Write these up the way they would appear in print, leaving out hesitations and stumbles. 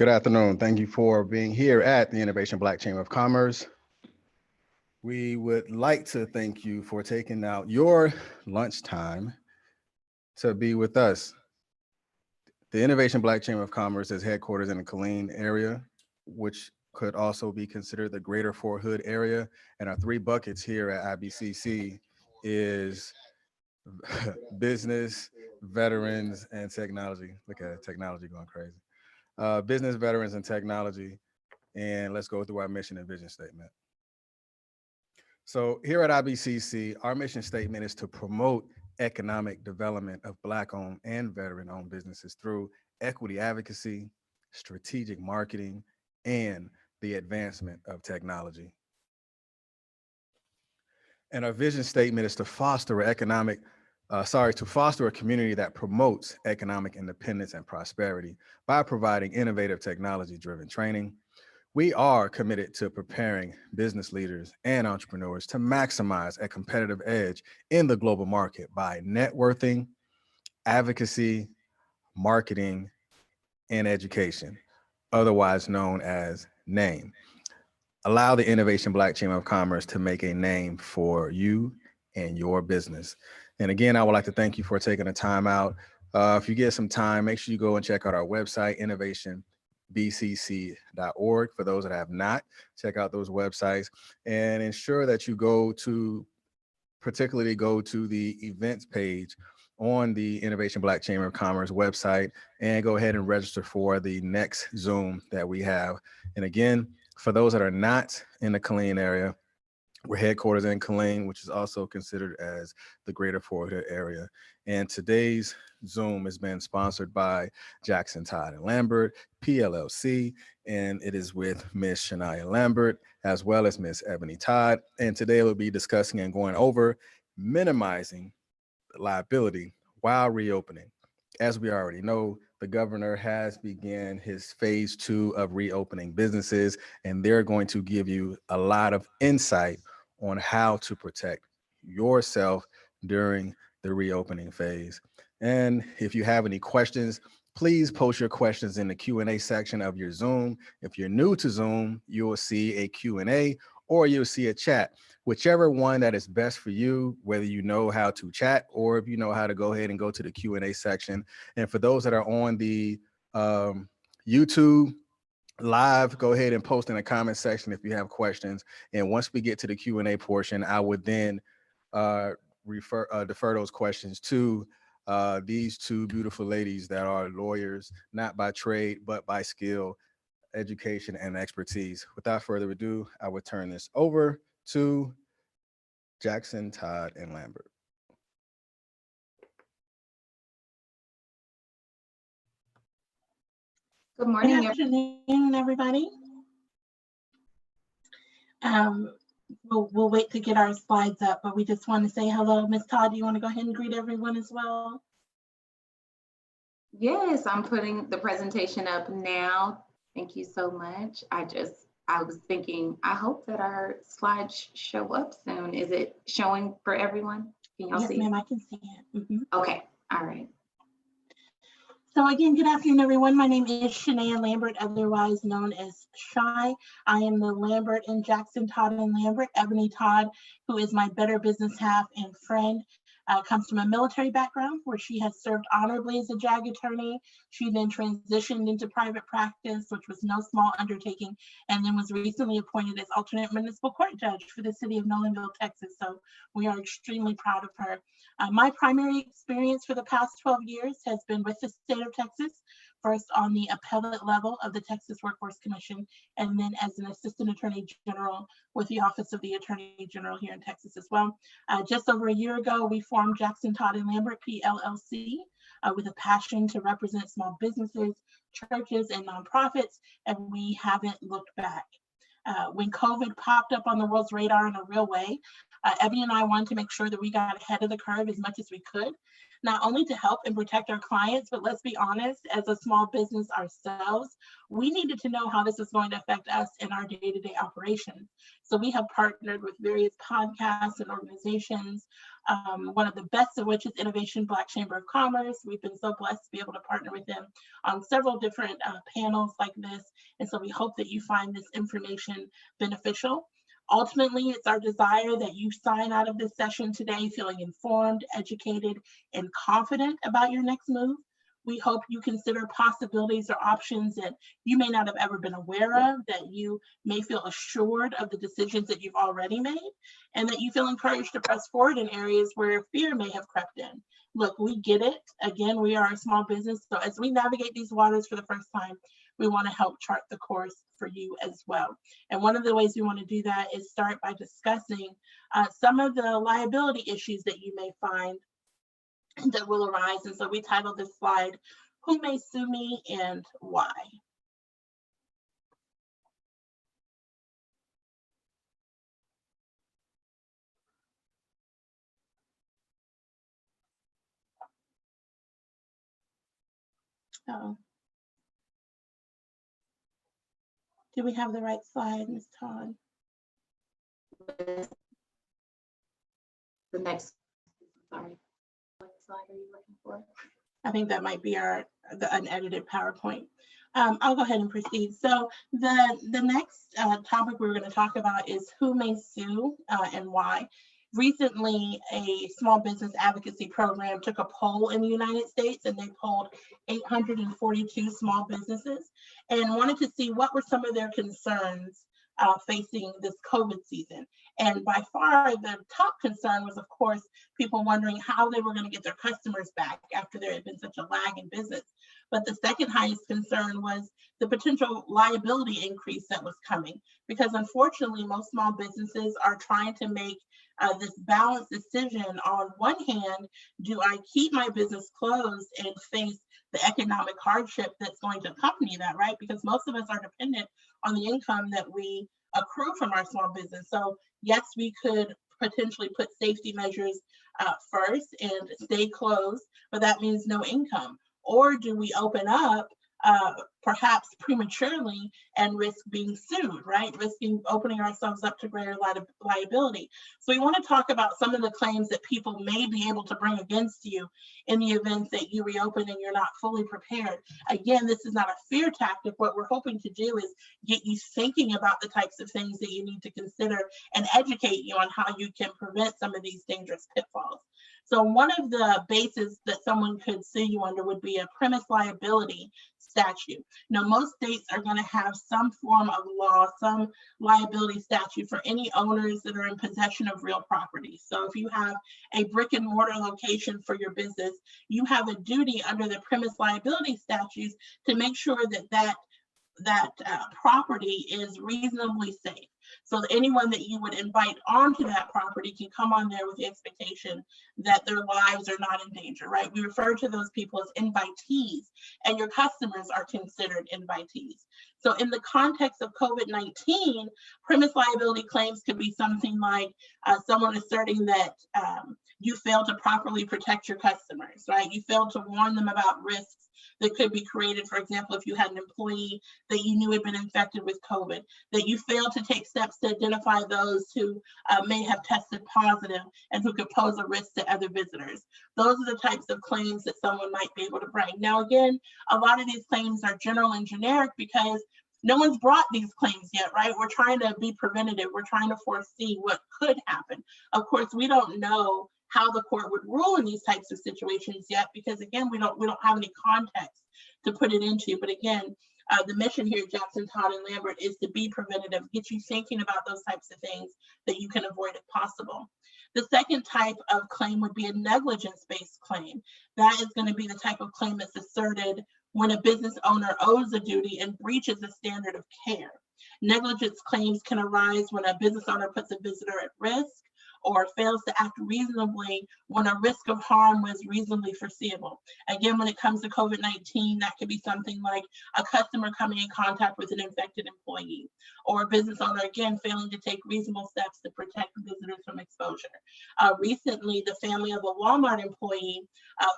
Good afternoon. Thank you for being here at the Innovation Black Chamber of Commerce. We would like to thank you for taking out your lunchtime to be with us. The Innovation Black Chamber of Commerce is headquartered in the Killeen area, which could also be considered the greater Fort Hood area. And our three buckets here at IBCC is business, veterans, and technology. Look at technology going crazy. Business, veterans, and technology. And let's go through our mission and vision statement. So here at IBCC, our mission statement is to promote economic development of Black-owned and veteran-owned businesses through equity advocacy, strategic marketing, and the advancement of technology. And our vision statement is to foster a community that promotes economic independence and prosperity by providing innovative technology-driven training. We are committed to preparing business leaders and entrepreneurs to maximize a competitive edge in the global market by networking, advocacy, marketing, and education, otherwise known as NAME. Allow the Innovation Black Chamber of Commerce to make a name for you and your business. And again, I would like to thank you for taking the time out. If you get some time, make sure you go and check out our website, innovationbcc.org. For those that have not, check out those websites and ensure that you particularly go to the events page on the Innovation Black Chamber of Commerce website and go ahead and register for the next Zoom that we have. And again, for those that are not in the Killeen area, we're headquartered in Killeen, which is also considered as the greater Fort Hood area. And today's Zoom has been sponsored by Jackson, Todd & Lambert, PLLC, and it is with Miss Shania Lambert, as well as Miss Ebony Todd. And today we'll be discussing and going over minimizing liability while reopening. As we already know, the governor has begun his phase 2 of reopening businesses, and they're going to give you a lot of insight on how to protect yourself during the reopening phase. And if you have any questions, please post your questions in the Q&A section of your Zoom. If you're new to Zoom, you will see a Q&A or you'll see a chat, whichever one that is best for you, whether you know how to chat or if you know how to go ahead and go to the Q&A section. And for those that are on the YouTube live, go ahead and post in the comment section if you have questions. And once we get to the Q&A portion, I would then defer those questions to these two beautiful ladies that are lawyers, not by trade, but by skill, education, and expertise. Without further ado, I would turn this over to Jackson, Todd, and Lambert. Good morning. Good afternoon, everybody. We'll wait to get our slides up, but we just want to say hello. Ms. Todd, do you want to go ahead and greet everyone as well? Yes, I'm putting the presentation up now. Thank you so much. I was thinking, I hope that our slides show up soon. Is it showing for everyone? Can y'all see? Yes, ma'am, I can see it. Okay, all right. So again, good afternoon, everyone. My name is Shania Lambert, otherwise known as Shy. I am the Lambert and Jackson, Todd and Lambert. Ebony Todd, who is my better business half and friend, comes from a military background where she has served honorably as a JAG attorney. She then transitioned into private practice, which was no small undertaking, and then was recently appointed as alternate municipal court judge for the city of Nolanville, Texas. So we are extremely proud of her. My primary experience for the past 12 years has been with the state of Texas, first on the appellate level of the Texas Workforce Commission, and then as an assistant attorney general with the Office of the Attorney General here in Texas as well. Just over a year ago, we formed Jackson, Todd & Lambert, PLLC, with a passion to represent small businesses, churches, and nonprofits, and we haven't looked back. When COVID popped up on the world's radar in a real way, Ebony and I wanted to make sure that we got ahead of the curve as much as we could, not only to help and protect our clients, but let's be honest, as a small business ourselves, we needed to know how this is going to affect us in our day-to-day operations. So we have partnered with various podcasts and organizations, one of the best of which is Innovation Black Chamber of Commerce. We've been so blessed to be able to partner with them on several different panels like this. And so we hope that you find this information beneficial. Ultimately, it's our desire that you sign out of this session today feeling informed, educated, and confident about your next move. We hope you consider possibilities or options that you may not have ever been aware of, that you may feel assured of the decisions that you've already made, and that you feel encouraged to press forward in areas where fear may have crept in. Look, we get it. Again, we are a small business, so as we navigate these waters for the first time, we want to help chart the course for you as well. And one of the ways we want to do that is start by discussing some of the liability issues that you may find that will arise. And so we titled this slide, "Who May Sue Me and Why?" Oh. Do we have the right slide, Ms. Todd? The next, sorry, what slide are you looking for? I think that might be the unedited PowerPoint. I'll go ahead and proceed. So the next topic we're going to talk about is who may sue and why. Recently, a small business advocacy program took a poll in the United States, and they polled 842 small businesses and wanted to see what were some of their concerns facing this COVID season. And by far, the top concern was, of course, people wondering how they were going to get their customers back after there had been such a lag in business. But the second highest concern was the potential liability increase that was coming, because unfortunately, most small businesses are trying to make this balanced decision. On one hand, do I keep my business closed and face the economic hardship that's going to accompany that, right? Because most of us are dependent on the income that we accrue from our small business. So yes, we could potentially put safety measures first and stay closed, but that means no income. Or do we open up perhaps prematurely and risk being sued, right? Risking opening ourselves up to greater liability. So we want to talk about some of the claims that people may be able to bring against you in the event that you reopen and you're not fully prepared. Again, this is not a fear tactic. What we're hoping to do is get you thinking about the types of things that you need to consider and educate you on how you can prevent some of these dangerous pitfalls. So one of the bases that someone could sue you under would be a premise liability statute. Now, most states are going to have some form of law, some liability statute for any owners that are in possession of real property. So if you have a brick and mortar location for your business, you have a duty under the premise liability statutes to make sure that property is reasonably safe. So that anyone that you would invite onto that property can come on there with the expectation that their lives are not in danger, right? We refer to those people as invitees, and your customers are considered invitees. So in the context of COVID-19, premise liability claims could be something like someone asserting that you failed to properly protect your customers, right? You failed to warn them about risks that could be created. For example, if you had an employee that you knew had been infected with COVID, that you failed to take steps to identify those who may have tested positive and who could pose a risk to other visitors. Those are the types of claims that someone might be able to bring. Now, again, a lot of these claims are general and generic because no one's brought these claims yet, right? We're trying to be preventative. We're trying to foresee what could happen. Of course, we don't know how the court would rule in these types of situations yet, because again, we don't have any context to put it into. But again, the mission here at Jackson, Todd, and Lambert is to be preventative, get you thinking about those types of things that you can avoid if possible. The second type of claim would be a negligence-based claim. That is going to be the type of claim that's asserted when a business owner owes a duty and breaches a standard of care. Negligence claims can arise when a business owner puts a visitor at risk, or fails to act reasonably when a risk of harm was reasonably foreseeable. Again, when it comes to COVID-19, that could be something like a customer coming in contact with an infected employee, or a business owner, again, failing to take reasonable steps to protect visitors from exposure. Recently, the family of a Walmart employee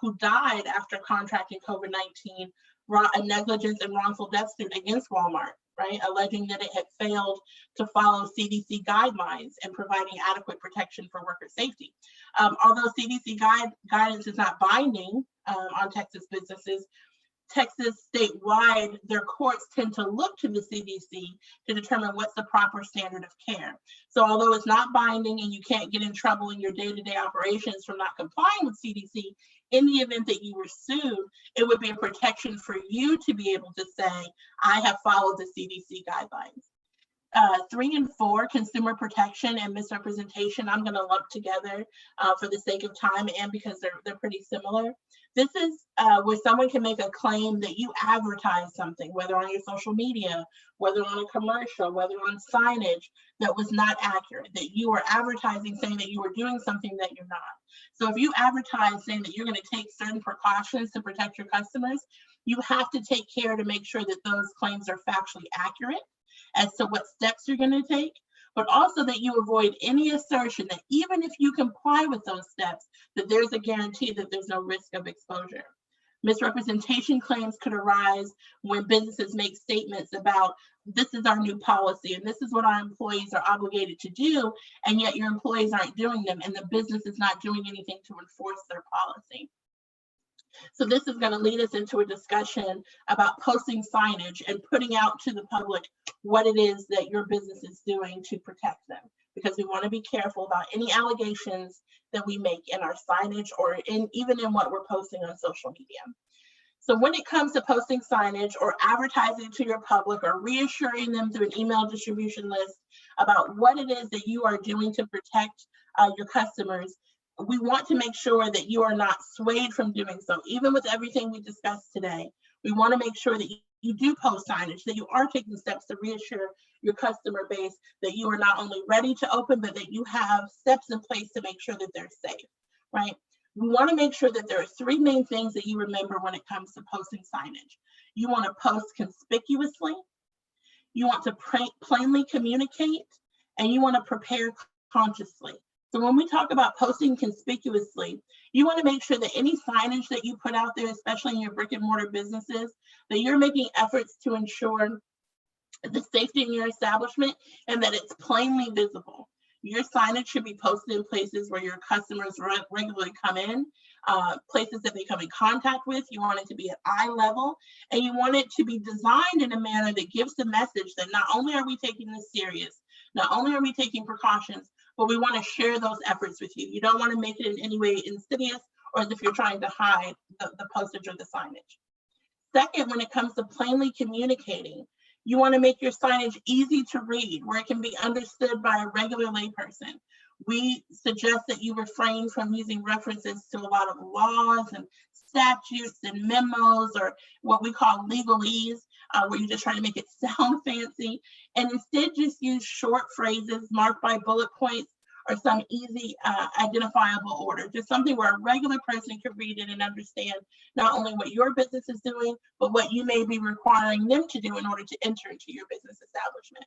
who died after contracting COVID-19 brought a negligence and wrongful death suit against Walmart, right, alleging that it had failed to follow CDC guidelines and providing adequate protection for worker safety. Although CDC guidance is not binding on Texas businesses, Texas statewide, their courts tend to look to the CDC to determine what's the proper standard of care. So although it's not binding and you can't get in trouble in your day-to-day operations from not complying with CDC, in the event that you were sued, it would be a protection for you to be able to say, I have followed the CDC guidelines. 3 and 4, consumer protection and misrepresentation, I'm going to lump together for the sake of time and because they're pretty similar. This is where someone can make a claim that you advertise something, whether on your social media, whether on a commercial, whether on signage, that was not accurate, that you are advertising saying that you are doing something that you're not. So if you advertise saying that you're going to take certain precautions to protect your customers, you have to take care to make sure that those claims are factually accurate as to what steps you're going to take, but also that you avoid any assertion that even if you comply with those steps, that there's a guarantee that there's no risk of exposure. Misrepresentation claims could arise when businesses make statements about, this is our new policy and this is what our employees are obligated to do, and yet your employees aren't doing them and the business is not doing anything to enforce their policy. So this is going to lead us into a discussion about posting signage and putting out to the public what it is that your business is doing to protect them, because we want to be careful about any allegations that we make in our signage or even in what we're posting on social media. So when it comes to posting signage or advertising to your public or reassuring them through an email distribution list about what it is that you are doing to protect your customers, we want to make sure that you are not swayed from doing so. Even with everything we discussed today, we want to make sure that you do post signage, that you are taking steps to reassure your customer base that you are not only ready to open, but that you have steps in place to make sure that they're safe, right? We want to make sure that there are 3 main things that you remember when it comes to posting signage. You want to post conspicuously, you want to plainly communicate, and you want to prepare consciously. So when we talk about posting conspicuously, you want to make sure that any signage that you put out there, especially in your brick and mortar businesses, that you're making efforts to ensure the safety in your establishment and that it's plainly visible. Your signage should be posted in places where your customers regularly come in, places that they come in contact with. You want it to be at eye level, and you want it to be designed in a manner that gives the message that not only are we taking this serious, not only are we taking precautions, but we want to share those efforts with you. You don't want to make it in any way insidious or as if you're trying to hide the postage or the signage. Second, when it comes to plainly communicating, you want to make your signage easy to read, where it can be understood by a regular layperson. We suggest that you refrain from using references to a lot of laws and statutes and memos, or what we call legalese, where you're just trying to make it sound fancy, and instead just use short phrases marked by bullet points or some easy identifiable order, just something where a regular person can read it and understand not only what your business is doing, but what you may be requiring them to do in order to enter into your business establishment.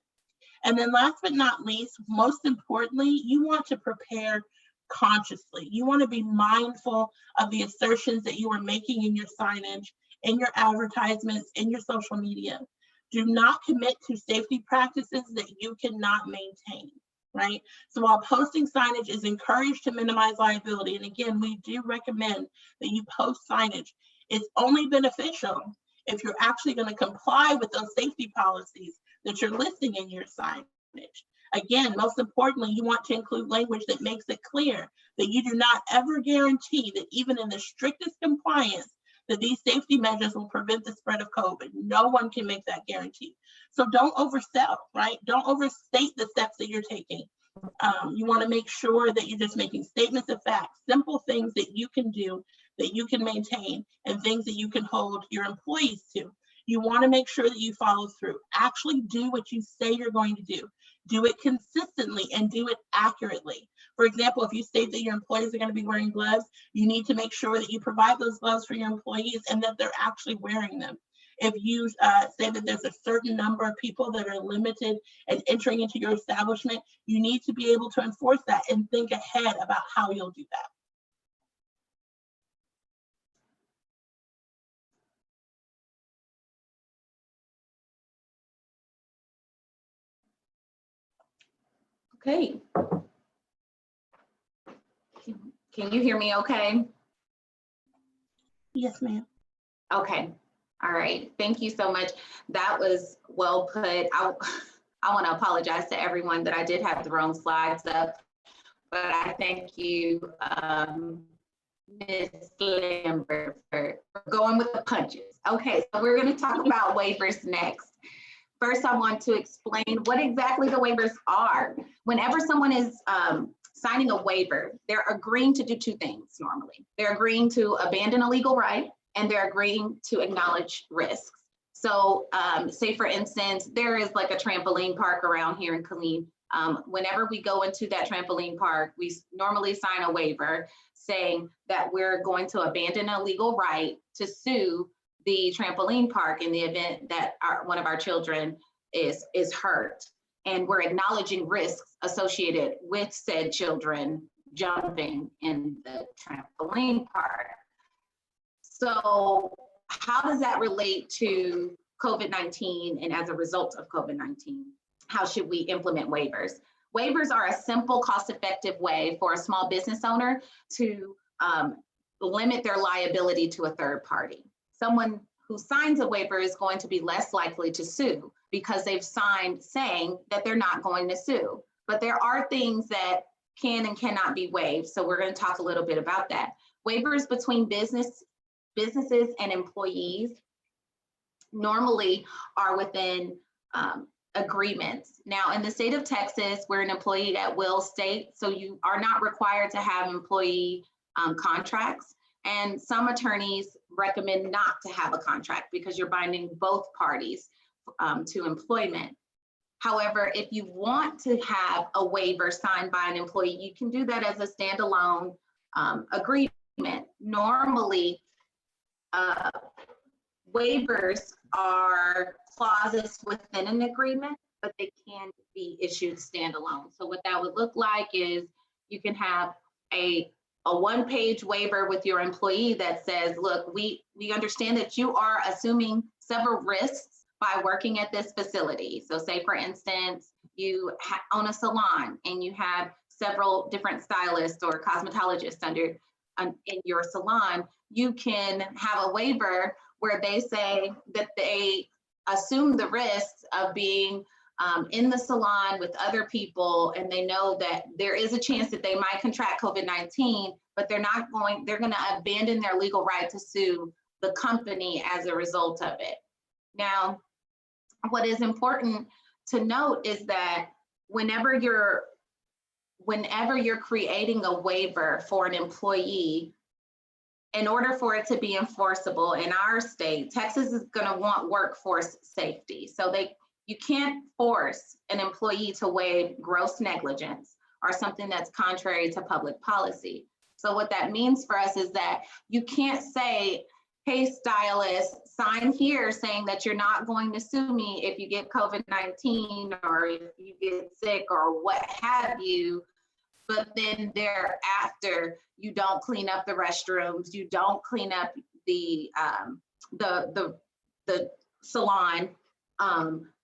And then last but not least, most importantly, you want to prepare consciously. You want to be mindful of the assertions that you are making in your signage, in your advertisements, in your social media. Do not commit to safety practices that you cannot maintain, right? So while posting signage is encouraged to minimize liability, and again, we do recommend that you post signage, it's only beneficial if you're actually going to comply with those safety policies that you're listing in your signage. Again, most importantly, you want to include language that makes it clear that you do not ever guarantee that even in the strictest compliance, that these safety measures will prevent the spread of COVID. No one can make that guarantee. So don't oversell, right? Don't overstate the steps that you're taking. You want to make sure that you're just making statements of fact, simple things that you can do, that you can maintain, and things that you can hold your employees to. You want to make sure that you follow through. Actually do what you say you're going to do. Do it consistently and do it accurately. For example, if you state that your employees are going to be wearing gloves, you need to make sure that you provide those gloves for your employees and that they're actually wearing them. If you say that there's a certain number of people that are limited and entering into your establishment, you need to be able to enforce that and think ahead about how you'll do that. Okay. Can you hear me okay? Yes, ma'am. Okay. All right. Thank you so much. That was well put. I want to apologize to everyone that I did have the wrong slides up, but I thank you, Ms. Lambert, for going with the punches. Okay, so we're going to talk about waivers next. First, I want to explain what exactly the waivers are. Whenever someone is signing a waiver, they're agreeing to do two things normally. They're agreeing to abandon a legal right, and they're agreeing to acknowledge risks. So say for instance, there is like a trampoline park around here in Killeen. Whenever we go into that trampoline park, we normally sign a waiver saying that we're going to abandon a legal right to sue the trampoline park in the event that one of our children is hurt. And we're acknowledging risks associated with said children jumping in the trampoline park. So how does that relate to COVID-19 and as a result of COVID-19? How should we implement waivers? Waivers are a simple, cost-effective way for a small business owner to limit their liability to a third party. Someone who signs a waiver is going to be less likely to sue because they've signed saying that they're not going to sue. But there are things that can and cannot be waived. So we're going to talk a little bit about that. Waivers between businesses and employees normally are within agreements. Now, in the state of Texas, we're an employee at will state, so you are not required to have employee contracts. And some attorneys recommend not to have a contract because you're binding both parties to employment. However, if you want to have a waiver signed by an employee, you can do that as a standalone agreement. Normally, waivers are clauses within an agreement, but they can be issued standalone. So what that would look like is you can have a one-page waiver with your employee that says, look, we understand that you are assuming several risks by working at this facility. So say, for instance, you own a salon and you have several different stylists or cosmetologists in your salon, you can have a waiver where they say that they assume the risks of being in the salon with other people, and they know that there is a chance that they might contract COVID-19, but they're going to abandon their legal right to sue the company as a result of it. Now, what is important to note is that whenever you're creating a waiver for an employee, in order for it to be enforceable in our state, Texas is going to want workforce safety. So you can't force an employee to waive gross negligence or something that's contrary to public policy. So what that means for us is that you can't say, hey, stylist, sign here saying that you're not going to sue me if you get COVID-19 or if you get sick or what have you, but then thereafter, you don't clean up the restrooms, you don't clean up the salon,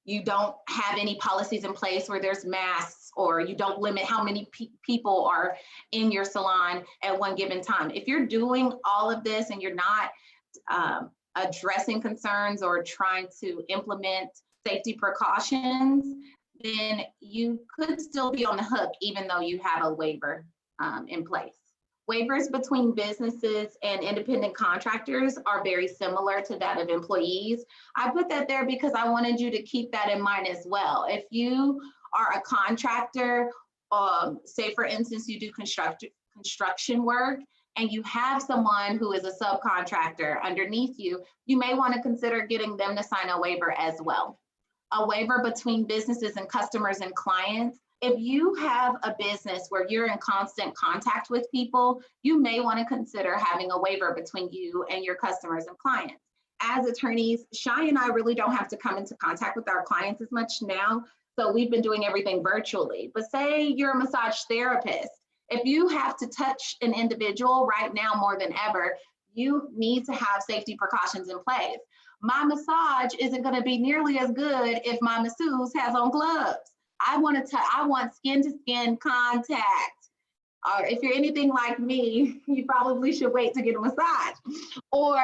you don't have any policies in place where there's masks, or you don't limit how many people are in your salon at one given time. If you're doing all of this and you're not addressing concerns or trying to implement safety precautions, then you could still be on the hook even though you have a waiver in place. Waivers between businesses and independent contractors are very similar to that of employees. I put that there because I wanted you to keep that in mind as well. If you are a contractor, say for instance, you do construction work and you have someone who is a subcontractor underneath you, you may want to consider getting them to sign a waiver as well. a waiver between businesses and customers and clients. If you have a business where you're in constant contact with people, you may want to consider having a waiver between you and your customers and clients. As attorneys, Shai and I really don't have to come into contact with our clients as much now. So we've been doing everything virtually. But say you're a massage therapist. If you have to touch an individual right now more than ever, you need to have safety precautions in place. My massage isn't going to be nearly as good if my masseuse has on gloves. I want skin to skin contact. If you're anything like me, you probably should wait to get a massage, or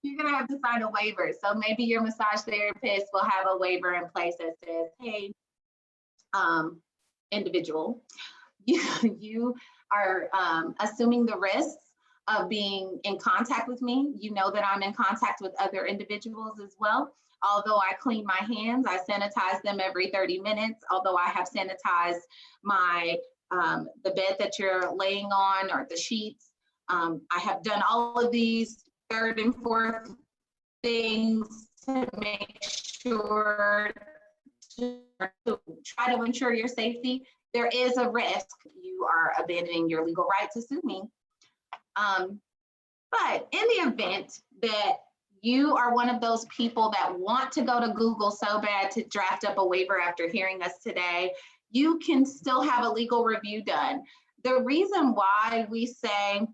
you're gonna have to sign a waiver. So maybe your massage therapist will have a waiver in place that says, hey, individual, you are assuming the risks of being in contact with me. You know that I'm in contact with other individuals as well. Although I clean my hands, I sanitize them every 30 minutes. Although I have sanitized my the bed that you're laying on or the sheets. I have done all of these third and fourth things to make sure to try to ensure your safety. There is a risk you are abandoning your legal right to sue me. But in the event that you are one of those people that want to go to Google so bad to draft up a waiver after hearing us today, you can still have a legal review done. The reason why we say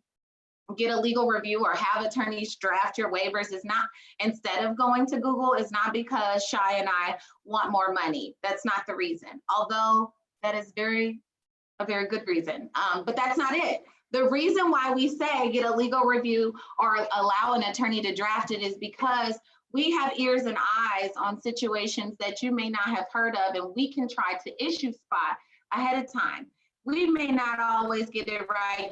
get a legal review or have attorneys draft your waivers is not, instead of going to Google, is not because Shai and I want more money. That's not the reason, although that is a very good reason, but that's not it. The reason why we say get a legal review or allow an attorney to draft it is because we have ears and eyes on situations that you may not have heard of, and we can try to issue spot ahead of time. We may not always get it right.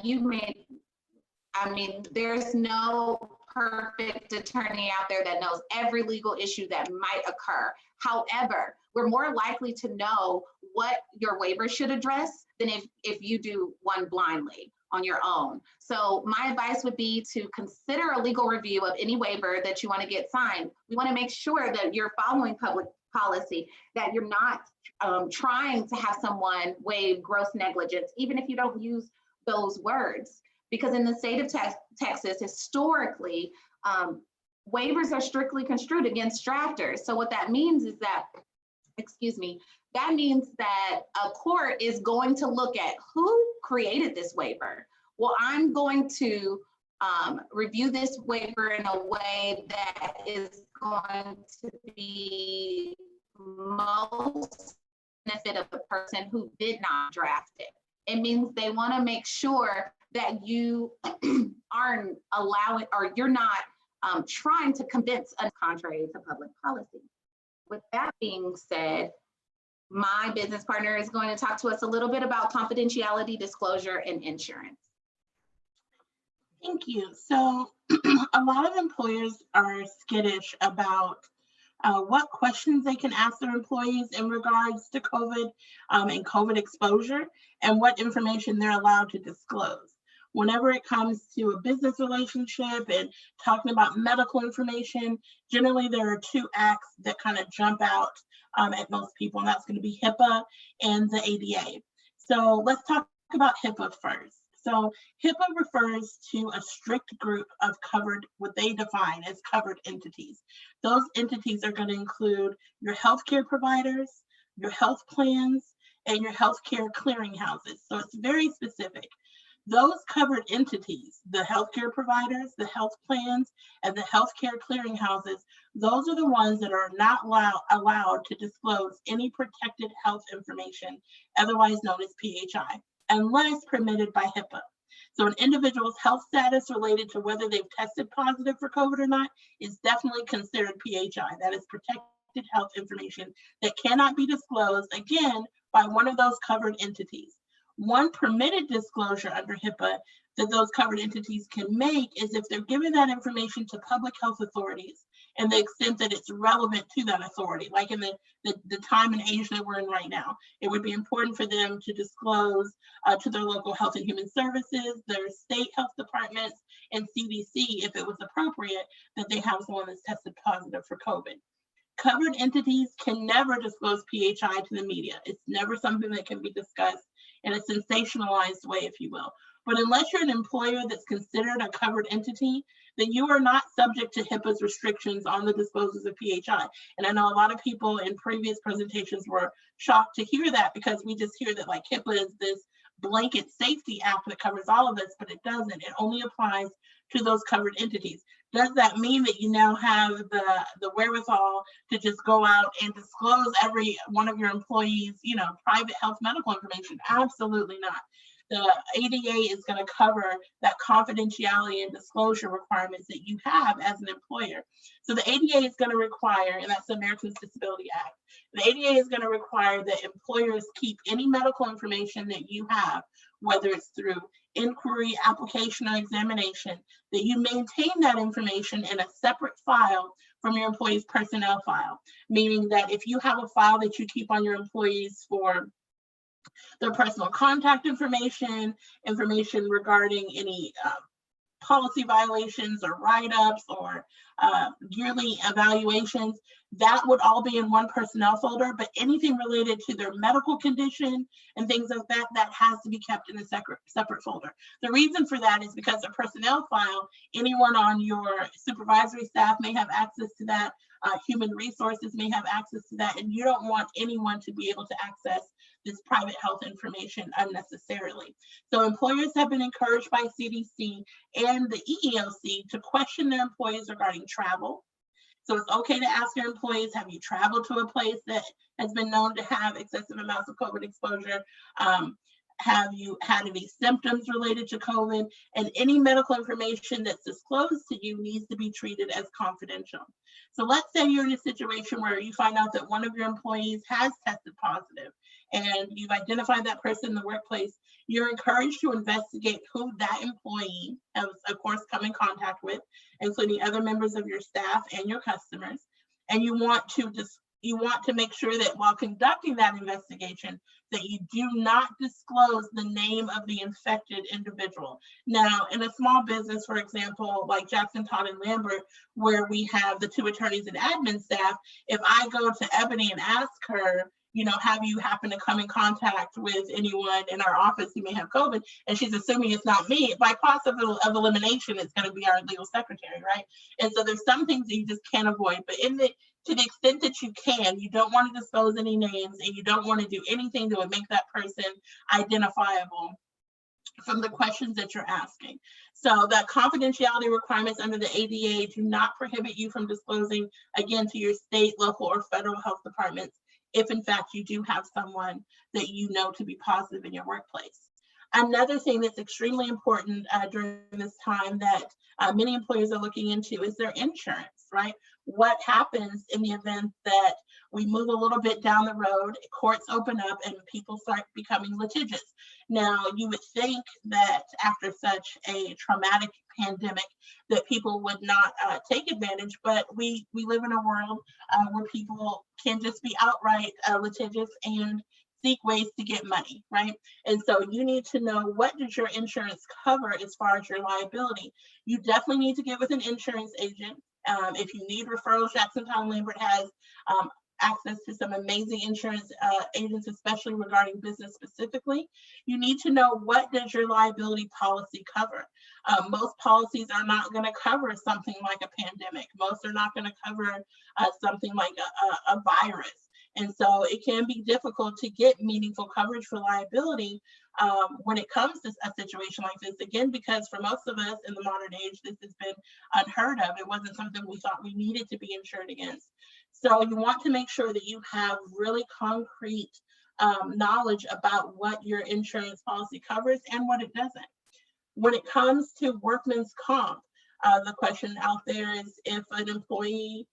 There's no perfect attorney out there that knows every legal issue that might occur. However, we're more likely to know what your waiver should address than if you do one blindly on your own. So my advice would be to consider a legal review of any waiver that you want to get signed. We want to make sure that you're following public policy, that you're not trying to have someone waive gross negligence, even if you don't use those words. Because in the state of Texas, historically, waivers are strictly construed against drafters. So what that means is that, that means that a court is going to look at who created this waiver. Well, I'm going to review this waiver in a way that is going to be most benefit of the person who did not draft it. It means they want to make sure that you aren't allowing, or you're not trying to convince us contrary to public policy. With that being said, my business partner is going to talk to us a little bit about confidentiality, disclosure, and insurance. Thank you. So a lot of employers are skittish about what questions they can ask their employees in regards to COVID and COVID exposure, and what information they're allowed to disclose. Whenever it comes to a business relationship and talking about medical information, generally there are two acts that kind of jump out at most people, and that's going to be HIPAA and the ADA. So let's talk about HIPAA first. So HIPAA refers to a strict group of covered, what they define as covered entities. Those entities are going to include your healthcare providers, your health plans, and your healthcare clearinghouses. So it's very specific. Those covered entities, the healthcare providers, the health plans, and the healthcare clearinghouses, those are the ones that are not allowed to disclose any protected health information, otherwise known as PHI, unless permitted by HIPAA. So an individual's health status related to whether they've tested positive for COVID or not is definitely considered PHI. That is protected health information that cannot be disclosed, again, by one of those covered entities. One permitted disclosure under HIPAA that those covered entities can make is if they're giving that information to public health authorities and the extent that it's relevant to that authority, like in the time and age that we're in right now. It would be important for them to disclose to their local health and human services, their state health departments, and CDC, if it was appropriate, that they have someone that's tested positive for COVID. Covered entities can never disclose PHI to the media. It's never something that can be discussed in a sensationalized way, if you will. But unless you're an employer that's considered a covered entity, then you are not subject to HIPAA's restrictions on the disclosures of PHI. And I know a lot of people in previous presentations were shocked to hear that, because we just hear that like HIPAA is this blanket safety act that covers all of this, but it doesn't. It only applies to those covered entities. Does that mean that you now have the wherewithal to just go out and disclose every one of your employees, you know, private health medical information? Absolutely not. The ADA is going to cover that confidentiality and disclosure requirements that you have as an employer. So the ADA is going to require, and that's the Americans with Disability Act, the ADA is going to require that employers keep any medical information that you have, whether it's through inquiry, application, or examination, that you maintain that information in a separate file from your employee's personnel file. Meaning that if you have a file that you keep on your employees for their personal contact information, information regarding any policy violations or write-ups or yearly evaluations, that would all be in one personnel folder. But anything related to their medical condition and things like that, that has to be kept in a separate folder. The reason for that is because a personnel file, anyone on your supervisory staff may have access to that, human resources may have access to that, and you don't want anyone to be able to access this private health information unnecessarily. So employers have been encouraged by CDC and the EEOC to question their employees regarding travel. So it's okay to ask your employees, have you traveled to a place that has been known to have excessive amounts of COVID exposure? Have you had any symptoms related to COVID? And any medical information that's disclosed to you needs to be treated as confidential. So let's say you're in a situation where you find out that one of your employees has tested positive and you've identified that person in the workplace. You're encouraged to investigate who that employee has, of course, come in contact with, including other members of your staff and your customers. And you want to make sure that while conducting that investigation, that you do not disclose the name of the infected individual. Now, in a small business, for example, like Jackson, Todd, and Lambert, where we have the 2 attorneys and admin staff, if I go to Ebony and ask her, you know, have you happened to come in contact with anyone in our office who may have COVID? And she's assuming it's not me. By process of elimination, it's going to be our legal secretary, right? And so there's some things that you just can't avoid. But to the extent that you can, you don't want to disclose any names, and you don't want to do anything that would make that person identifiable from the questions that you're asking. So the confidentiality requirements under the ADA do not prohibit you from disclosing, again, to your state, local, or federal health departments, if in fact you do have someone that you know to be positive in your workplace. Another thing that's extremely important during this time that many employers are looking into is their insurance, right? What happens in the event that we move a little bit down the road, courts open up, and people start becoming litigious? Now, you would think that after such a traumatic pandemic that people would not take advantage, but we live in a world where people can just be outright litigious and seek ways to get money, right? And so you need to know, what does your insurance cover as far as your liability? You definitely need to get with an insurance agent. If you need referrals, Jackson, Todd, Lambert has access to some amazing insurance agents, especially regarding business specifically. You need to know, what does your liability policy cover? Most policies are not going to cover something like a pandemic. Most are not going to cover something like a virus. And so it can be difficult to get meaningful coverage for liability when it comes to a situation like this. Again, because for most of us in the modern age, this has been unheard of. It wasn't something we thought we needed to be insured against. So you want to make sure that you have really concrete knowledge about what your insurance policy covers and what it doesn't. When it comes to workman's comp, the question out there is, if an employee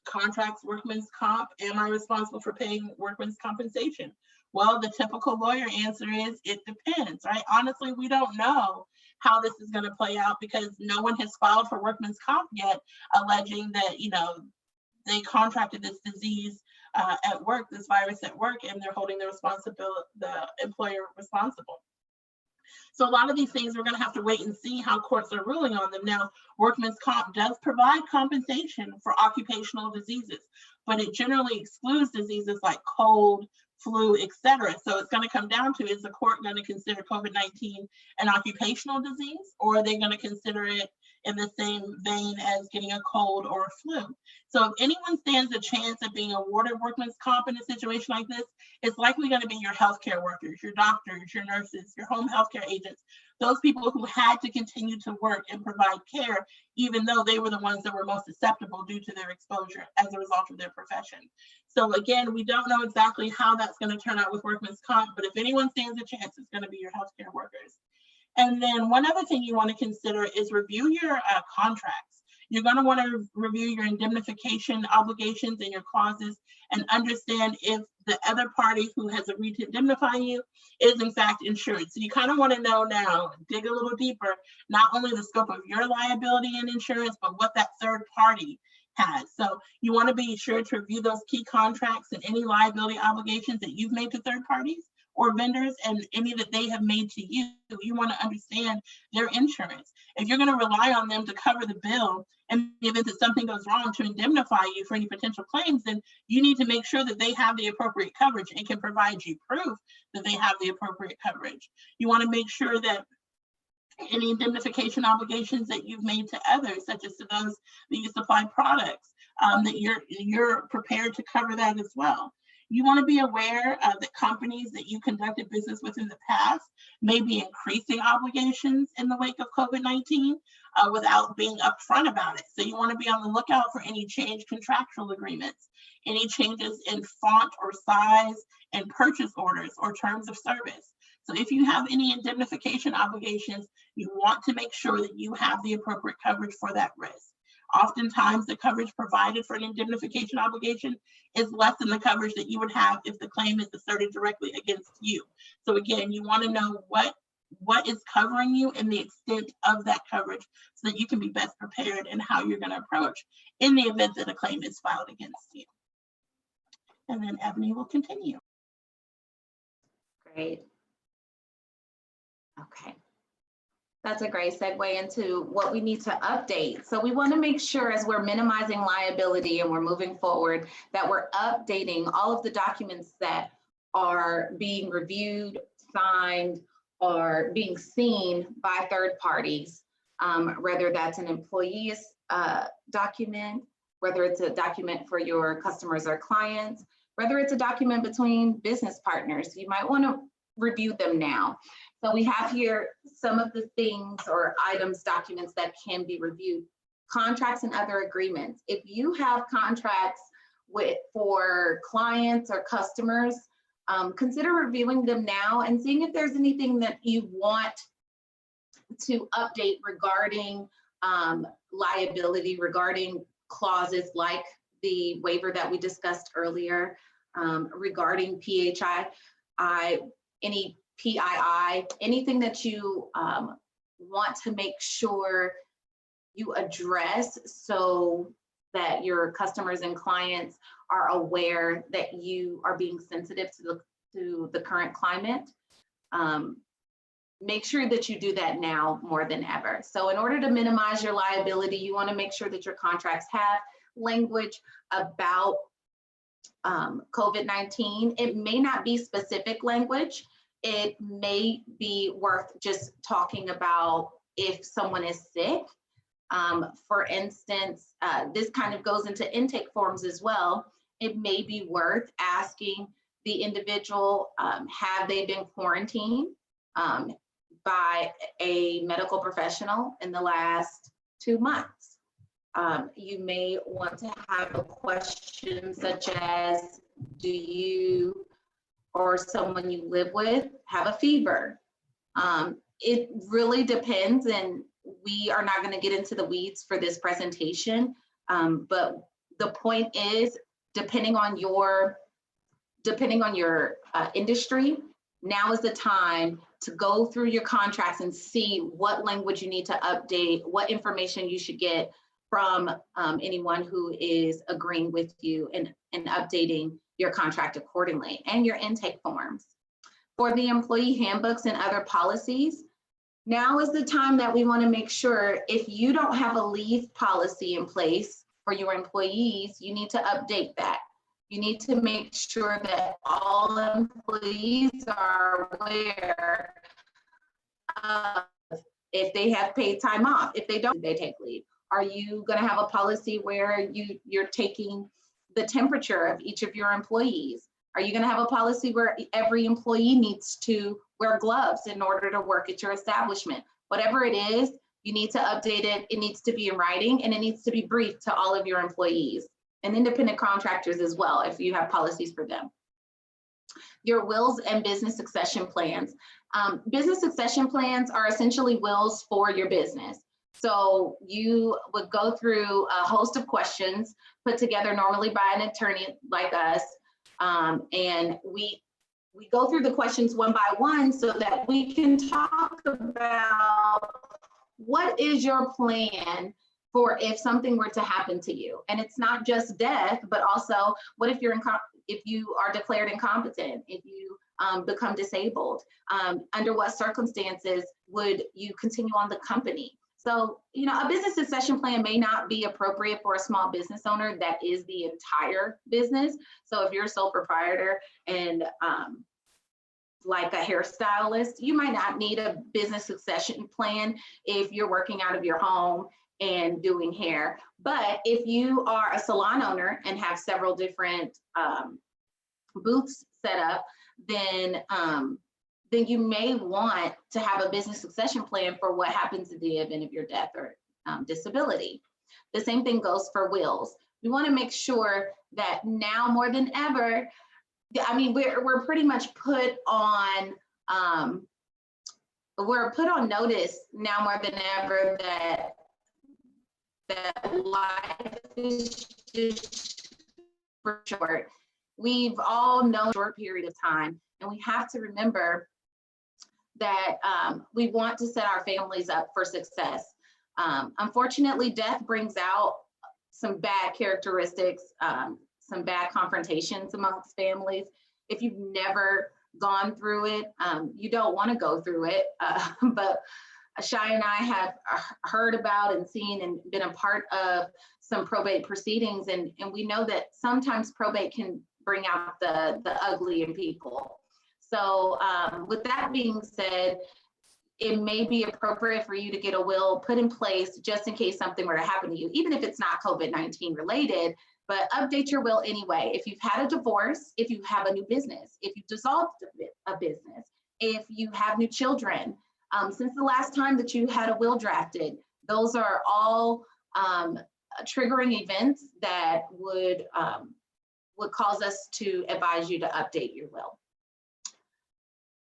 contracts workman's comp, am I responsible for paying workman's compensation? Well, the typical lawyer answer is, it depends, right? Honestly, we don't know how this is going to play out, because no one has filed for workman's comp yet, alleging that, you know, they contracted this disease at work, this virus at work, and they're holding the employer responsible. So a lot of these things, we're going to have to wait and see how courts are ruling on them. Now, workman's comp does provide compensation for occupational diseases, but it generally excludes diseases like cold, flu, etc. So it's going to come down to, is the court going to consider COVID-19 an occupational disease, or are they going to consider it in the same vein as getting a cold or a flu? So if anyone stands a chance of being awarded workman's comp in a situation like this, it's likely going to be your healthcare workers, your doctors, your nurses, your home healthcare agents, those people who had to continue to work and provide care, even though they were the ones that were most susceptible due to their exposure as a result of their profession. So again, we don't know exactly how that's going to turn out with workman's comp, but if anyone stands a chance, it's going to be your healthcare workers. And then one other thing you want to consider is review your contracts. You're going to want to review your indemnification obligations and your clauses and understand if the other party who has agreed to indemnify you is in fact insured. So you kind of want to know now, dig a little deeper, not only the scope of your liability and insurance, but what that third party has. So you want to be sure to review those key contracts and any liability obligations that you've made to third parties or vendors, and any that they have made to you. You want to understand their insurance. If you're going to rely on them to cover the bill in the event that something goes wrong to indemnify you for any potential claims, then you need to make sure that they have the appropriate coverage and can provide you proof that they have the appropriate coverage. You want to make sure that any indemnification obligations that you've made to others, such as to those that you supply products, that you're prepared to cover that as well. You want to be aware that companies that you conducted business with in the past may be increasing obligations in the wake of COVID-19 without being upfront about it. So you want to be on the lookout for any changed contractual agreements, any changes in font or size and purchase orders or terms of service. So if you have any indemnification obligations, you want to make sure that you have the appropriate coverage for that risk. Oftentimes, the coverage provided for an indemnification obligation is less than the coverage that you would have if the claim is asserted directly against you. So again, you want to know what is covering you and the extent of that coverage so that you can be best prepared in how you're going to approach in the event that a claim is filed against you. And then Ebony will continue. Great. Okay. That's a great segue into what we need to update. So we want to make sure, as we're minimizing liability and we're moving forward, that we're updating all of the documents that are being reviewed, signed, or being seen by third parties, whether that's an employee's document, whether it's a document for your customers or clients, whether it's a document between business partners. You might want to review them now. So we have here some of the things or items, documents that can be reviewed. Contracts and other agreements. If you have contracts for clients or customers, consider reviewing them now and seeing if there's anything that you want to update regarding liability, regarding clauses like the waiver that we discussed earlier, regarding PHI, any PII, anything that you want to make sure you address so that your customers and clients are aware that you are being sensitive to the current climate. Make sure that you do that now more than ever. So in order to minimize your liability, you want to make sure that your contracts have language about COVID-19. It may not be specific language. It may be worth just talking about if someone is sick. For instance, this kind of goes into intake forms as well. It may be worth asking the individual, have they been quarantined by a medical professional in the last 2 months? You may want to have a question such as, do you or someone you live with have a fever? It really depends, and we are not going to get into the weeds for this presentation, but the point is, depending on your industry, now is the time to go through your contracts and see what language you need to update, what information you should get from anyone who is agreeing with you and updating your contract accordingly, and your intake forms. For the employee handbooks and other policies, now is the time that we want to make sure if you don't have a leave policy in place for your employees, you need to update that. You need to make sure that all employees are aware of if they have paid time off. If they don't, they take leave. Are you going to have a policy where you're taking the temperature of each of your employees? Are you going to have a policy where every employee needs to wear gloves in order to work at your establishment? Whatever it is, you need to update it. It needs to be in writing, and it needs to be briefed to all of your employees and independent contractors as well, if you have policies for them. Your wills and business succession plans. Business succession plans are essentially wills for your business. So you would go through a host of questions put together normally by an attorney like us. And we go through the questions one by one so that we can talk about what is your plan for if something were to happen to you. And it's not just death, but also what if if you are declared incompetent, if you become disabled, under what circumstances would you continue on the company? So, you know, a business succession plan may not be appropriate for a small business owner that is the entire business. So if you're a sole proprietor and like a hairstylist, you might not need a business succession plan if you're working out of your home and doing hair. But if you are a salon owner and have several different booths set up, then you may want to have a business succession plan for what happens in the event of your death or disability. The same thing goes for wills. We want to make sure that now more than ever, I mean, we're pretty much put on notice now more than ever that life is just for short. We've all known a short period of time, and we have to remember that we want to set our families up for success. Unfortunately, death brings out some bad characteristics, some bad confrontations amongst families. If you've never gone through it, you don't want to go through it, but Shai and I have heard about and seen and been a part of some probate proceedings, and we know that sometimes probate can bring out the ugly in people. So with that being said, it may be appropriate for you to get a will put in place just in case something were to happen to you, even if it's not COVID-19 related, but update your will anyway. If you've had a divorce, if you have a new business, if you've dissolved a business, if you have new children, since the last time that you had a will drafted, those are all triggering events that would cause us to advise you to update your will.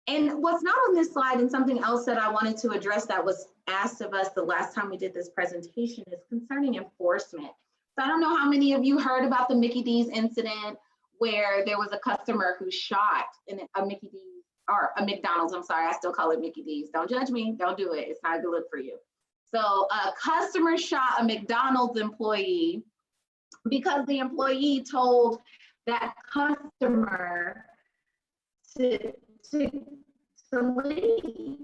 And what's not on this slide, and something else that I wanted to address that was asked of us the last time we did this presentation, is concerning enforcement. So I don't know how many of you heard about the Mickey D's incident where there was a customer who shot in a Mickey D's, or a McDonald's, I'm sorry, I still call it Mickey D's. Don't judge me, don't do it, it's not a good look for you. So a customer shot a McDonald's employee because the employee told that customer to leave.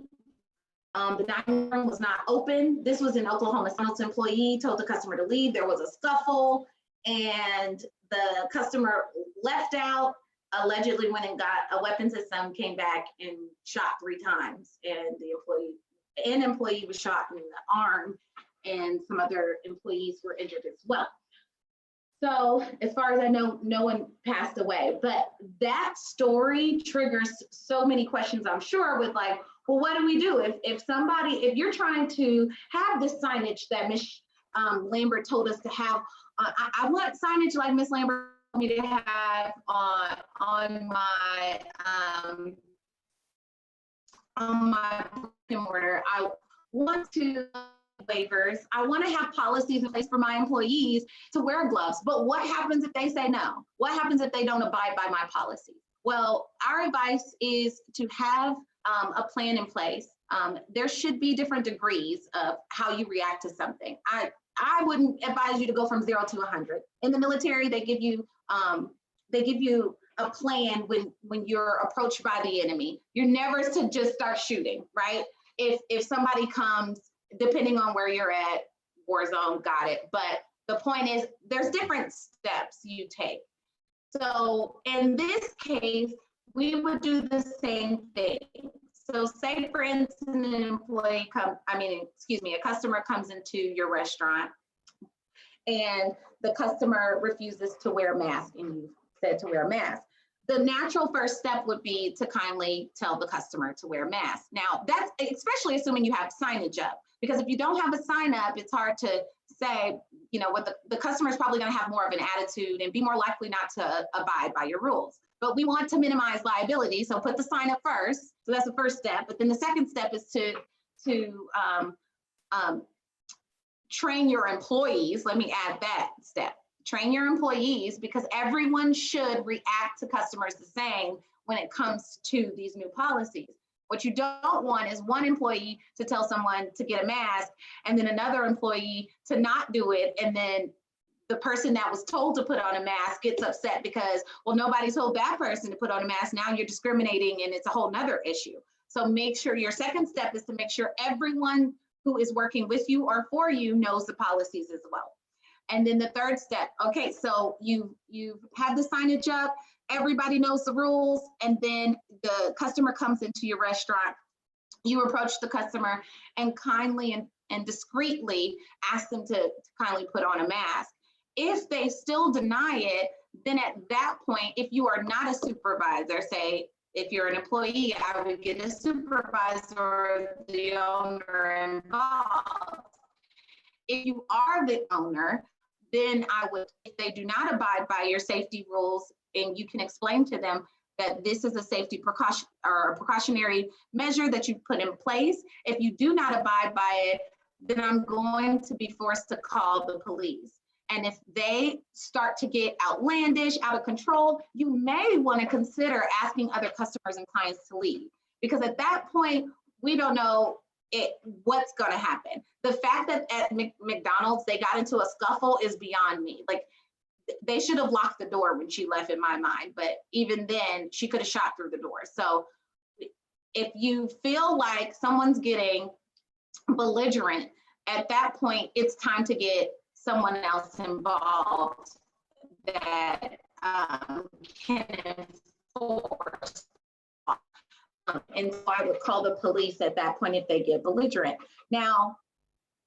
The dining room was not open. This was in Oklahoma. McDonald's employee told the customer to leave. There was a scuffle, and the customer left out, allegedly went and got a weapon system, came back and shot 3 times. And the employee was shot in the arm, and some other employees were injured as well. So as far as I know, no one passed away, but that story triggers so many questions, I'm sure, with like, well, what do we do if you're trying to have this signage that Ms. Lambert told us to have? I want signage like Ms. Lambert told me to have on my brick and mortar. I want to waivers. I want to have policies in place for my employees to wear gloves. But what happens if they say no? What happens if they don't abide by my policy? Well, our advice is to have a plan in place. There should be different degrees of how you react to something. I wouldn't advise you to go from 0 to 100. In the military, they give you a plan when you're approached by the enemy. You're never to just start shooting, right? If somebody comes, depending on where you're at, war zone, got it. But the point is, there's different steps you take. So in this case, we would do the same thing. So say, for instance, a customer comes into your restaurant and the customer refuses to wear a mask and you said to wear a mask. The natural first step would be to kindly tell the customer to wear a mask. Now, that's especially assuming you have signage up, because if you don't have a sign up, it's hard to say, what the customer is probably going to have more of an attitude and be more likely not to abide by your rules. But we want to minimize liability, so put the sign up first. So that's the first step. But then the second step is to train your employees. Let me add that step. Train your employees, because everyone should react to customers the same when it comes to these new policies. What you don't want is one employee to tell someone to get a mask and then another employee to not do it, and then the person that was told to put on a mask gets upset because, well, nobody told that person to put on a mask. Now you're discriminating and it's a whole nother issue. So make sure your second step is to make sure everyone who is working with you or for you knows the policies as well. And then the third step, okay, so you've had the signage up, everybody knows the rules, and then the customer comes into your restaurant. You approach the customer and kindly and discreetly ask them to kindly put on a mask. If they still deny it, then at that point, if you are not a supervisor, say, if you're an employee, I would get a supervisor or the owner involved. If you are the owner, then I would, if they do not abide by your safety rules, and you can explain to them that this is a safety precaution or a precautionary measure that you put in place. If you do not abide by it, then I'm going to be forced to call the police. And if they start to get outlandish, out of control, you may want to consider asking other customers and clients to leave. Because at that point, we don't know what's going to happen. The fact that at McDonald's, they got into a scuffle is beyond me. Like, they should have locked the door when she left, in my mind. But even then, she could have shot through the door. So if you feel like someone's getting belligerent, at that point, it's time to get someone else involved that can enforce. And so I would call the police at that point if they get belligerent. Now,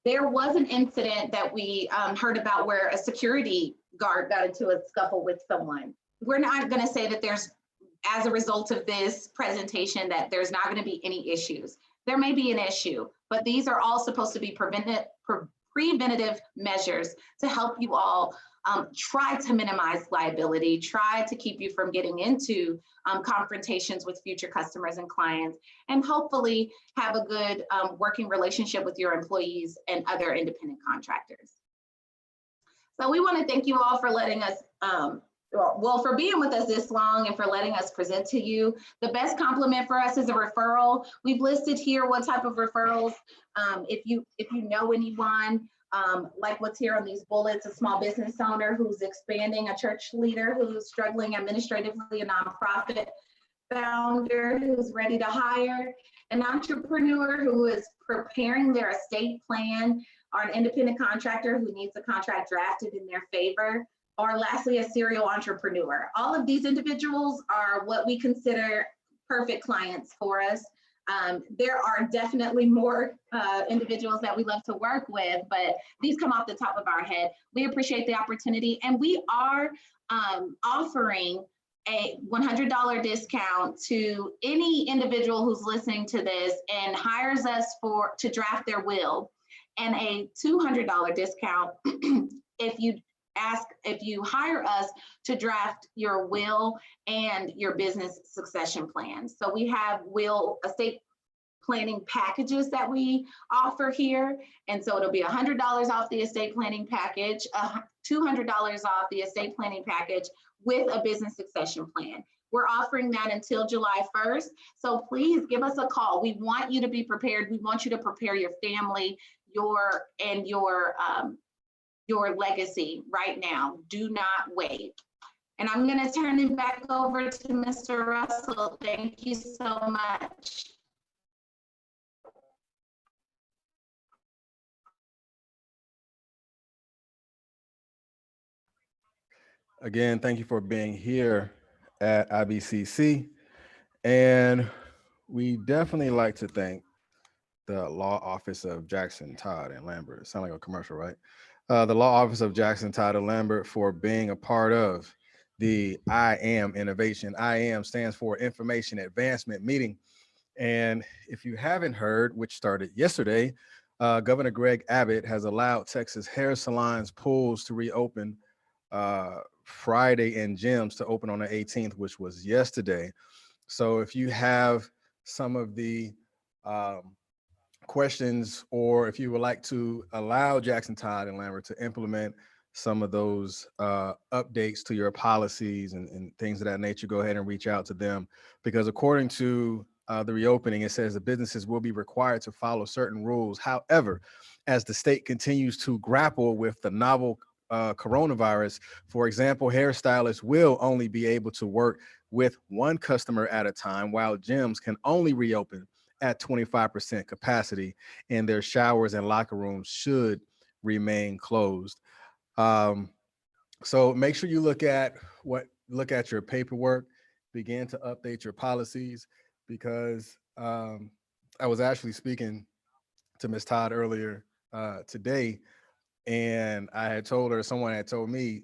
there was an incident that we heard about where a security guard got into a scuffle with someone. We're not going to say that there's, as a result of this presentation, that there's not going to be any issues. There may be an issue, but these are all supposed to be preventative measures to help you all try to minimize liability, try to keep you from getting into confrontations with future customers and clients, and hopefully have a good working relationship with your employees and other independent contractors. So we want to thank you all for letting us, for being with us this long and for letting us present to you. The best compliment for us is a referral. We've listed here what type of referrals. If you know anyone, like what's here on these bullets, a small business owner who's expanding, a church leader who's struggling administratively, a nonprofit founder who's ready to hire, an entrepreneur who is preparing their estate plan, or an independent contractor who needs a contract drafted in their favor, or lastly, a serial entrepreneur. All of these individuals are what we consider perfect clients for us. There are definitely more individuals that we love to work with, but these come off the top of our head. We appreciate the opportunity, and we are offering a $100 discount to any individual who's listening to this and hires us to draft their will, and a $200 discount if you hire us to draft your will and your business succession plan. So we have estate planning packages that we offer here. And so it'll be $100 off the estate planning package, $200 off the estate planning package with a business succession plan. We're offering that until July 1st. So please give us a call. We want you to be prepared. We want you to prepare your family, your legacy right now. Do not wait. And I'm going to turn it back over to Mr. Russell. Thank you so much. Again, thank you for being here at IBCC. And we definitely like to thank the Law Office of Jackson, Todd, and Lambert. Sound like a commercial, right? The Law Office of Jackson, Todd, and Lambert for being a part of the I Am Innovation. I Am stands for Information Advancement Meeting. And if you haven't heard, which started yesterday, Governor Greg Abbott has allowed Texas hair salons, pools to reopen Friday, and gyms to open on the 18th, which was yesterday. So if you have some of the questions, or if you would like to allow Jackson, Todd, and Lambert to implement some of those updates to your policies and things of that nature, go ahead and reach out to them, because according to the reopening, it says the businesses will be required to follow certain rules. However, as the state continues to grapple with the novel coronavirus, for example, hairstylists will only be able to work with one customer at a time, while gyms can only reopen at 25% capacity, and their showers and locker rooms should remain closed. So make sure you look at your paperwork, begin to update your policies, because I was actually speaking to Ms. Todd earlier today, and I had told her, someone had told me,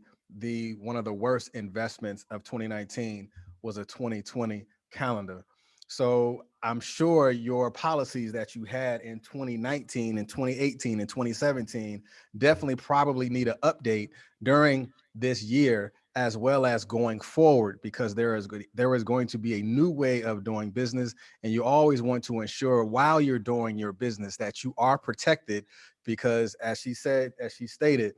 one of the worst investments of 2019 was a 2020 calendar. So I'm sure your policies that you had in 2019 and 2018 and 2017 definitely probably need an update during this year, as well as going forward, because there is going to be a new way of doing business. And you always want to ensure while you're doing your business that you are protected, because as she stated,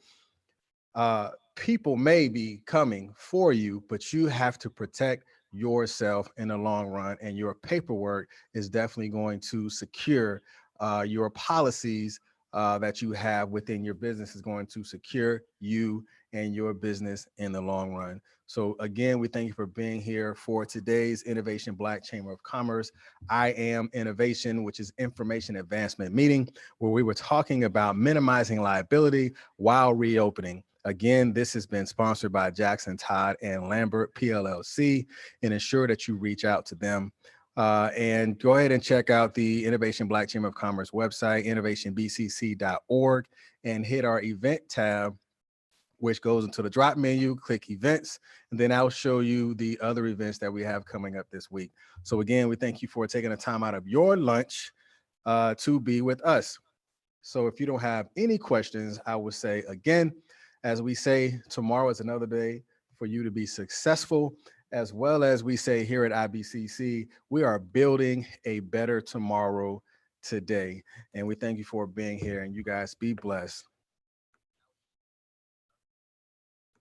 people may be coming for you, but you have to protect yourself in the long run, and your paperwork is definitely going to secure your policies that you have within your business is going to secure you and your business in the long run. So again, we thank you for being here for today's Innovation Black Chamber of Commerce I Am Innovation, which is Information Advancement Meeting, where we were talking about minimizing liability while reopening. Again, this has been sponsored by Jackson, Todd, and Lambert, PLLC, and ensure that you reach out to them. And go ahead and check out the Innovation Black Chamber of Commerce website, innovationbcc.org, and hit our event tab, which goes into the drop menu, click events, and then I'll show you the other events that we have coming up this week. So again, we thank you for taking the time out of your lunch to be with us. So if you don't have any questions, I would say, again, as we say, tomorrow is another day for you to be successful. As well as we say here at IBCC, we are building a better tomorrow today. And we thank you for being here, and you guys be blessed.